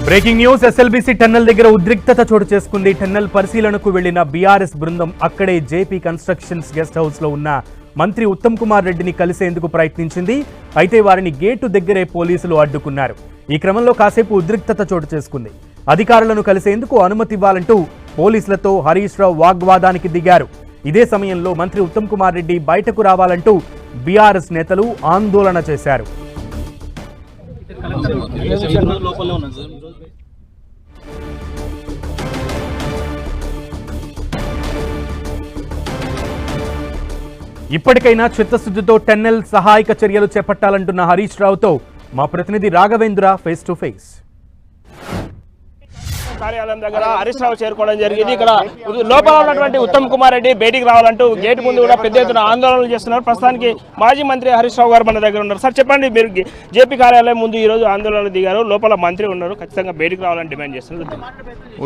Breaking news. SLBC tunnel దగ్గర ఉద్రిక్తత చోటు చేసుకుంది. టన్నెల్ పరిశీలనకు వెళ్లిన బీఆర్ఎస్ బృందం అక్కడే జేపీ కన్స్ట్రక్షన్స్ గెస్ట్ హౌస్ లో ఉన్న మంత్రి ఉత్తమ్ కుమార్ రెడ్డిని కలిసేందుకు ప్రయత్నించింది. అయితే వారిని గేటు దగ్గరే పోలీసులు అడ్డుకున్నారు. ఈ క్రమంలో కాసేపు ఉద్రిక్తత చోటు చేసుకుంది. అధికారులను కలిసేందుకు అనుమతి ఇవ్వాలంటూ పోలీసులతో హరీష్ రావు వాగ్వాదానికి దిగారు. ఇదే సమయంలో మంత్రి ఉత్తమ్ కుమార్ రెడ్డి బయటకు రావాలంటూ బీఆర్ఎస్ నేతలు ఆందోళన చేశారు. ఇప్పటికైనా చిత్తశుద్ధితో టన్నెల్ సహాయక చర్యలు చేపట్టాలంటున్న హరీష్ రావుతో మా ప్రతినిధి రాఘవేంద్ర ఫేస్ టు ఫేస్. కార్యాలయం దగ్గర హరీష్ రావు చేరుకోవడం జరిగింది. ఇక్కడ లోపల ఉన్నటువంటి ఉత్తమ్ కుమార్ రెడ్డి బయటికి రావాలంటూ గేట్ ముందు కూడా పెద్ద ఎత్తున ఆందోళనలు చేస్తున్నారు. ప్రస్తుతానికి మాజీ మంత్రి హరీష్ రావు గారు మన దగ్గర ఉన్నారు. సార్ చెప్పండి, మీరు జేపీ కార్యాలయం ముందు ఈ రోజు ఆందోళనలు దిగారు, లోపల మంత్రి ఉన్నారు, ఖచ్చితంగా బయటికి రావాలని డిమాండ్ చేస్తున్నారు.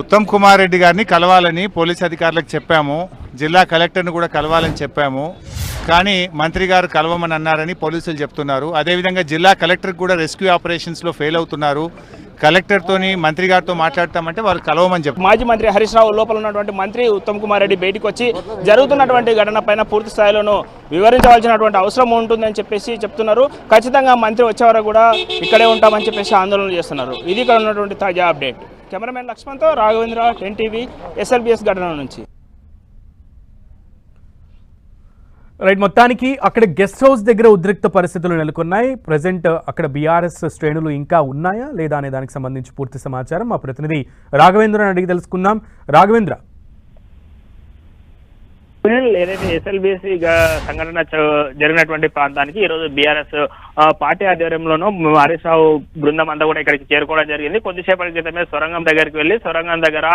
ఉత్తమ్ కుమార్ రెడ్డి గారిని కలవాలని పోలీస్ అధికారులకు చెప్పాము, జిల్లా కలెక్టర్ని కూడా కలవాలని చెప్పాము. కానీ మంత్రి గారు కలవమని అన్నారని పోలీసులు చెప్తున్నారు. అదేవిధంగా జిల్లా కలెక్టర్ కూడా రెస్క్యూ ఆపరేషన్స్లో ఫెయిల్ అవుతున్నారు. కలెక్టర్తోని మంత్రి గారితో మాట్లాడతామంటే వాళ్ళు కలవమని చెప్పారు. మాజీ మంత్రి హరీష్ రావు లోపల ఉన్నటువంటి మంత్రి ఉత్తమ్ కుమార్ రెడ్డి బయటకు వచ్చి జరుగుతున్నటువంటి ఘటన పైన పూర్తి స్థాయిలోనూ వివరించవలసినటువంటి అవసరం ఉంటుందని చెప్పేసి చెప్తున్నారు. ఖచ్చితంగా మంత్రి వచ్చే వరకు కూడా ఇక్కడే ఉంటామని చెప్పేసి ఆందోళన చేస్తున్నారు. ఇది ఇక్కడ ఉన్నటువంటి తాజా అప్డేట్. కెమెరామెన్ లక్ష్మణ్తో రాఘవేంద్ర, 10 టీవీ, ఎస్ఎల్బీఎస్ ఘటన నుంచి. రైట్, మొత్తానికి అక్కడ గెస్ట్ హౌస్ దగ్గర ఉద్రిక్త పరిస్థితులు నెలకొన్నాయి. ప్రజెంట్ అక్కడ బీఆర్ఎస్ శ్రేణులు ఇంకా ఉన్నాయా లేదా అనే దానికి సంబంధించి పూర్తి సమాచారం మా ప్రతినిధి రాఘవేంద్రని అడిగి తెలుసుకుందాం. రాఘవేంద్ర, ఏదైతే ఎస్ఎల్బీసీ సంఘటన జరిగినటువంటి ప్రాంతానికి ఈరోజు బీఆర్ఎస్ పార్టీ ఆధ్వర్యంలోనూ హరీష్ రావు బృందం అంతా కూడా ఇక్కడికి చేరుకోవడం జరిగింది. కొద్దిసేపటి క్రితమే సొరంగం దగ్గరికి వెళ్లి సొరంగం దగ్గర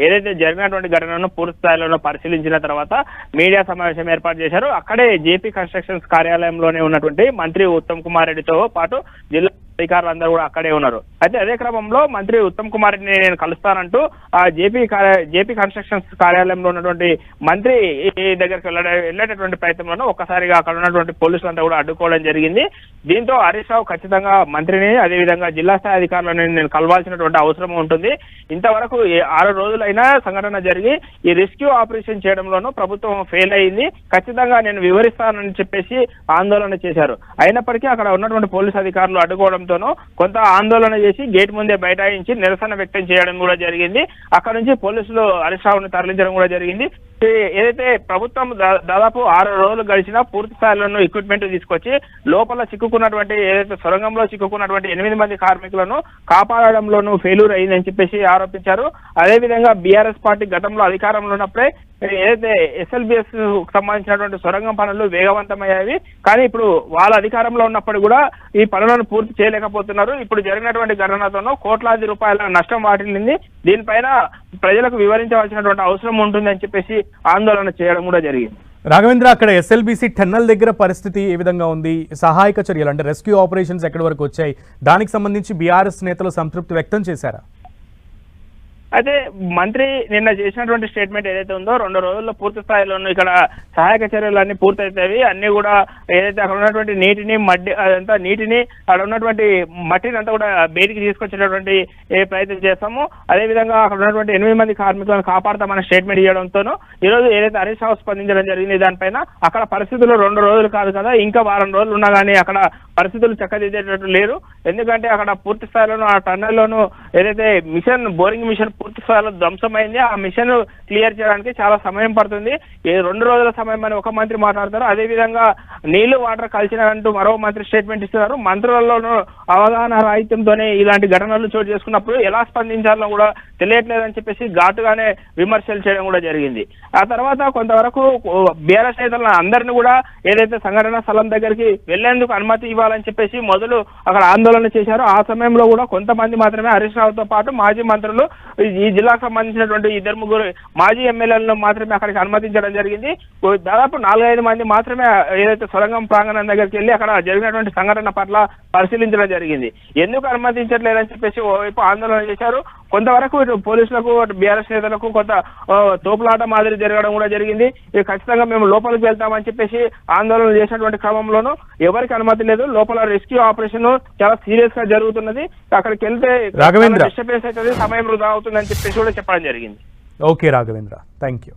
ఏదైతే జరిగినటువంటి ఘటనను పూర్తి స్థాయిలో పరిశీలించిన తర్వాత మీడియా సమావేశం ఏర్పాటు చేశారు. అక్కడే జేపీ కన్స్ట్రక్షన్స్ కార్యాలయంలోనే ఉన్నటువంటి మంత్రి ఉత్తమ్ కుమార్ రెడ్డితో పాటు జిల్లా అధికారులందరూ కూడా అక్కడే ఉన్నారు. అయితే అదే క్రమంలో మంత్రి ఉత్తమ్ కుమార్ రెడ్డిని నేను కలుస్తానంటూ ఆ జేపీ కన్స్ట్రక్షన్స్ కార్యాలయంలో ఉన్నటువంటి మంత్రి దగ్గరికి వెళ్ళేటటువంటి ప్రయత్నంలోనూ ఒక్కసారిగా అక్కడ ఉన్నటువంటి పోలీసులంతా కూడా అడ్డుకోవడం జరిగింది. దీంతో హరీష్ రావు ఖచ్చితంగా మంత్రిని అదేవిధంగా జిల్లా స్థాయి అధికారులను నేను కలవాల్సినటువంటి అవసరం ఉంటుంది. ఇంతవరకు 6 రోజులైనా సంఘటన జరిగి ఈ రెస్క్యూ ఆపరేషన్ చేయడంలోనూ ప్రభుత్వం ఫెయిల్ అయింది, ఖచ్చితంగా నేను వివరిస్తానని చెప్పేసి ఆందోళన చేశారు. అయినప్పటికీ అక్కడ ఉన్నటువంటి పోలీసు అధికారులు అడ్డుకోవడంతోనూ కొంత ఆందోళన చేసి గేట్ ముందే బైఠాయించి నిరసన వ్యక్తం చేయడం కూడా జరిగింది. అక్కడ నుంచి పోలీసులు హరీష్ రావుని తరలించడం కూడా జరిగింది. ఏదైతే ప్రభుత్వం దాదాపు 6 రోజులు గడిచినా పూర్తి స్థాయిలో ఎక్విప్మెంట్ తీసుకొచ్చి లోపల చిక్కుకున్నటువంటి ఏదైతే సొరంగంలో చిక్కుకున్నటువంటి 8 మంది కార్మికులను కాపాడడంలోనూ ఫెయిల్యూర్ అయిందని చెప్పేసి ఆరోపించారు. అదేవిధంగా బీఆర్ఎస్ పార్టీ గతంలో అధికారంలో ఉన్నప్పుడే ఏదైతే ఎస్ఎల్బీఎస్ సంబంధించినటువంటి సొరంగం పనులు వేగవంతమయ్యాయి, కానీ ఇప్పుడు వాళ్ళ అధికారంలో ఉన్నప్పుడు కూడా ఈ పనులను పూర్తి చేయలేకపోతున్నారు. ఇప్పుడు జరిగినటువంటి ఘటనతోనూ కోట్లాది రూపాయల నష్టం వాటిల్లింది. దీనిపైన ప్రజలకు వివరించవలసినటువంటి అవసరం ఉంటుందని చెప్పేసి ఆందోళన చేయడం కూడా జరిగింది. రాఘవేంద్ర, అక్కడ ఎస్ఎల్బీసీ టన్నెల్ దగ్గర పరిస్థితి ఏ విధంగా ఉంది? సహాయక చర్యలు అంటే రెస్క్యూ ఆపరేషన్స్ ఎక్కడి వరకు వచ్చాయి? దానికి సంబంధించి బీఆర్ఎస్ నేతలు సంతృప్తి వ్యక్తం చేశారా? అయితే మంత్రి నిన్న చేసినటువంటి స్టేట్మెంట్ ఏదైతే ఉందో 2 రోజుల్లో పూర్తి స్థాయిలో ఇక్కడ సహాయక చర్యలు అన్ని పూర్తవుతాయి, అన్ని కూడా ఏదైతే అక్కడ ఉన్నటువంటి నీటిని అక్కడ ఉన్నటువంటి మట్టిని అంతా కూడా బయటికి తీసుకొచ్చేటటువంటి ప్రయత్నం చేస్తాము. అదేవిధంగా అక్కడ ఉన్నటువంటి 8 మంది కార్మికులను కాపాడతామని స్టేట్మెంట్ ఇవ్వడంతోనూ ఈరోజు ఏదైతే హరీష్ రావు స్పందించడం జరిగింది దానిపైన అక్కడ పరిస్థితులు 2 రోజులు కాదు కదా, ఇంకా వారం రోజులు ఉన్నా కానీ అక్కడ పరిస్థితులు చక్కదిద్దేటట్టు లేరు. ఎందుకంటే అక్కడ పూర్తి స్థాయిలోనూ ఆ టన్నెల్లోనూ ఏదైతే బోరింగ్ మిషన్ పూర్తి స్థాయిలో ధ్వంసమైంది. ఆ మిషన్ క్లియర్ చేయడానికి చాలా సమయం పడుతుంది. 2 రోజుల సమయం అని ఒక మంత్రి మాట్లాడతారు. అదేవిధంగా నీళ్లు వాటర్ కలిసినంటూ మరో మంత్రి స్టేట్మెంట్ ఇస్తున్నారు. మంత్రులలోనూ అవగాహన రాహిత్యంతోనే ఇలాంటి ఘటనలు చోటు చేసుకున్నప్పుడు ఎలా స్పందించాలో కూడా తెలియట్లేదని చెప్పేసి ఘాటుగానే విమర్శలు చేయడం కూడా జరిగింది. ఆ తర్వాత కొంతవరకు బీఆర్ఎస్ నేతలను అందరినీ కూడా ఏదైతే సంఘటన స్థలం దగ్గరికి వెళ్లేందుకు అనుమతి ఇవ్వాలని చెప్పేసి మొదలు అక్కడ ఆందోళన చేశారు. ఆ సమయంలో కూడా కొంతమంది మాత్రమే హరీష్ రావుతో పాటు మాజీ మంత్రులు ఈ జిల్లాకు సంబంధించినటువంటి 2-3 మాజీ ఎమ్మెల్యేలను మాత్రమే అక్కడికి అనుమతించడం జరిగింది. దాదాపు 4-5 మంది మాత్రమే ఏదైతే సొరంగం ప్రాంగణం దగ్గరికి వెళ్ళి అక్కడ జరిగినటువంటి సంఘటన పట్ల పరిశీలించడం జరిగింది. ఎందుకు అనుమతించట్లేదని చెప్పేసి ఓవైపు ఆందోళన చేశారు, కొంతవరకు ఇటు పోలీసులకు బీఆర్ఎస్ నేతలకు కొంత తోపులాట మాదిరి జరగడం కూడా జరిగింది. ఇది ఖచ్చితంగా మేము లోపలికి వెళ్తామని చెప్పేసి ఆందోళన చేసినటువంటి క్రమంలోనూ ఎవరికి అనుమతి లేదు. లోపల రెస్క్యూ ఆపరేషన్ చాలా సీరియస్ గా జరుగుతున్నది. అక్కడికి వెళ్తే రాఘవేంద్ర డిస్టర్బెన్స్ అవుతుంది, సమయం వృధా అవుతుంది అని చెప్పేసి కూడా చెప్పడం జరిగింది. Okay Raghavendra, thank you.